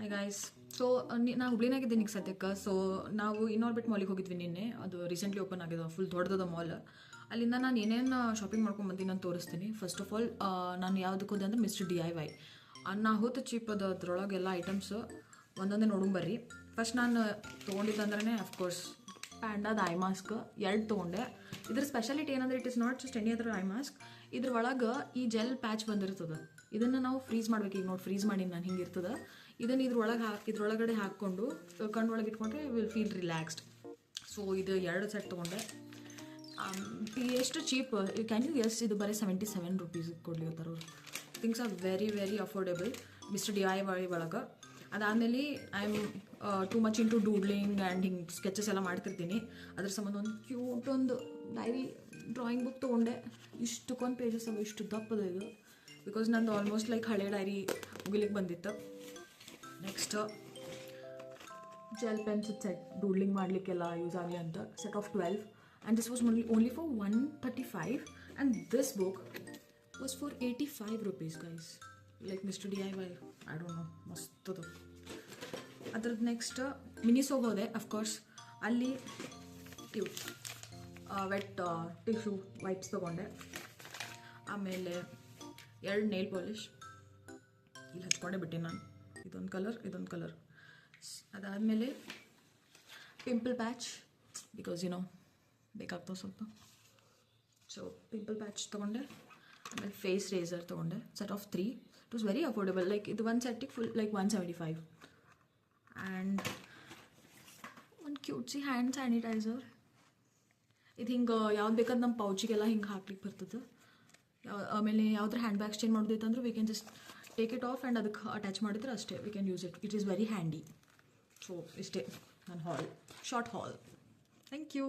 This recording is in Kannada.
Hi guys. ಸೊ ನಾ ಹುಬ್ಳಿನಾಗಿದ್ದೀನಿ ಈಗ ಸದ್ಯಕ್ಕೆ. ಸೊ ನಾವು ಇನ್ಆರ್ಬಿಟ್ ಮಾಲಿಗೆ ಹೋಗಿದ್ವಿ ನಿನ್ನೆ. ಅದು ರೀಸೆಂಟ್ಲಿ ಓಪನ್ ಆಗಿದೆ, ಫುಲ್ ದೊಡ್ಡದ ಮಾಲ್. ಅಲ್ಲಿಂದ ನಾನು ಏನೇನು ಶಾಪಿಂಗ್ ಮಾಡ್ಕೊಂಡು ಬಂದೀನಿ ನಾನು ತೋರಿಸ್ತೀನಿ. ಫಸ್ಟ್ ಆಫ್ ಆಲ್ ನಾನು ಯಾವುದಕ್ಕೆ ಹೋದೆ ಅಂದ್ರೆ ಮಿಸ್ಟರ್ DIY. ನಾ ಹೋದ ಚೀಪ್ ಅದು, ಅದ್ರೊಳಗೆಲ್ಲ ಐಟಮ್ಸ್ ಒಂದೊಂದೇ ನೋಡೋಂಬರ್ರಿ. ಫಸ್ಟ್ ನಾನು ತೊಗೊಂಡಿದ್ದಂದ್ರೆ ಅಫ್ಕೋರ್ಸ್ ಪ್ಯಾಂಡಾದ ಐ ಮಾಸ್ಕ್ 2 ತೊಗೊಂಡೆ. ಇದ್ರ ಸ್ಪೆಷಾಲಿಟಿ ಏನಂದ್ರೆ it is not just any other I mask. ಇದ್ರ ಒಳಗೆ ಈ ಜೆಲ್ ಪ್ಯಾಚ್ ಬಂದಿರ್ತದೆ. ಇದನ್ನು ನಾವು ಫ್ರೀಸ್ ಮಾಡ್ಬೇಕು. ಈಗ ನೋಡಿ ಫ್ರೀಸ್ ಮಾಡಿ ನಾನು ಹಿಂಗಿರ್ತದೆ. ಇದನ್ನು ಇದ್ರೊಳಗಡೆ ಹಾಕ್ಕೊಂಡು ಕಣ್ಣೊಳಗೆ ಇಟ್ಕೊಂಡ್ರೆ ವಿಲ್ ಫೀಲ್ ರಿಲ್ಯಾಕ್ಸ್ಡ್. ಸೊ ಇದು 2 ಸೆಟ್ ತೊಗೊಂಡೆ. ಎಷ್ಟು ಚೀಪ್, ಕ್ಯಾನ್ ಯು ಗೆಸ್? ಇದು ಬರೀ 77 ರೂಪೀಸಿಗೆ ಕೊಡ್ಲಿರ್ತಾರೆ ಅವರು. Things are very very affordable mister DIY ಒಳಗೆ. ಅದಾದಮೇಲೆ I am too much into doodling and ಹಿಂಗೆ ಸ್ಕೆಚಸ್ ಎಲ್ಲ ಮಾಡ್ತಿರ್ತೀನಿ. ಅದ್ರ ಸಂಬಂಧ ಒಂದು ಕ್ಯೂಟ್ ಒಂದು ಡೈರಿ ಡ್ರಾಯಿಂಗ್ ಬುಕ್ ತೊಗೊಂಡೆ. ಇಷ್ಟಕ್ಕೊಂದು ಪೇಜಸ್ ಅವು, ಇಷ್ಟು ದಪ್ಪದ ಇದು. ಬಿಕಾಸ್ ನಂದು ಆಲ್ಮೋಸ್ಟ್ ಲೈಕ್ ಹಳೆ ಡೈರಿ ಮುಗಿಲಿಕ್ಕೆ ಬಂದಿತ್ತು. Next gel pencil set, doodling ಮಾಡಲಿಕ್ಕೆಲ್ಲ ಯೂಸ್ ಆಗಲಿ ಅಂತ, set of 12. And this was only for 135. And this book was for 85 rupees guys. Like mister DIY, I don't know, ಮಸ್ತದು. ಅದ್ರದ್ದು ನೆಕ್ಸ್ಟ್ ಮಿನಿಸೋಗೆ ಹೋದೆ. ಅಫ್ಕೋರ್ಸ್ ಅಲ್ಲಿ ವೆಟ್ ಟಿಶ್ಯೂ ವೈಪ್ಸ್ ತೊಗೊಂಡೆ. ಆಮೇಲೆ 2 ನೇಲ್ ಪಾಲಿಶ್ ಇಲ್ಲಿ ಹಚ್ಕೊಂಡೇ ಬಿಟ್ಟೆ ನಾನು. ಇದೊಂದು ಕಲರ್. ಅದಾದಮೇಲೆ ಪಿಂಪಲ್ ಪ್ಯಾಚ್, ಬಿಕಾಸ್ ಬೇಕಾಗ್ತವೆ ಸ್ವಲ್ಪ. ಸೊ ಪಿಂಪಲ್ ಪ್ಯಾಚ್ ತೊಗೊಂಡೆ. ಆಮೇಲೆ ಫೇಸ್ ರೇಸರ್ ತೊಗೊಂಡೆ, set of 3. It was very affordable. Like ಇದು ಒಂದು ಸೆಟ್ಟಿಗೆ ಫುಲ್ ಲೈಕ್ 175. ಆ್ಯಂಡ್ ಒಂದು ಕ್ಯೂಟ್ಸಿ ಹ್ಯಾಂಡ್ ಸ್ಯಾನಿಟೈಸರ್. ಇದು ಹಿಂಗೆ ಯಾವ್ದು ಬೇಕಾದ್ರೆ ನಮ್ಮ ಪೌಚಿಗೆಲ್ಲ ಹಿಂಗೆ ಹಾಕ್ಲಿಕ್ಕೆ ಬರ್ತದೆ. ಆಮೇಲೆ ಯಾವ್ದಾರು ಹ್ಯಾಂಡ್ ಬ್ಯಾಗ್ಸ್ ಚೇಂಜ್ ಮಾಡೋದಿತ್ತು ಅಂದ್ರೆ we can just take it off and ಅದಕ್ಕೆ ಅಟ್ಯಾಚ್ ಮಾಡಿದ್ರೆ ಅಷ್ಟೇ, we can use it. It is very handy. So ಇಷ್ಟೇ ನನ್ನ ಶಾರ್ಟ್ ಹಾಲ್. Thank you.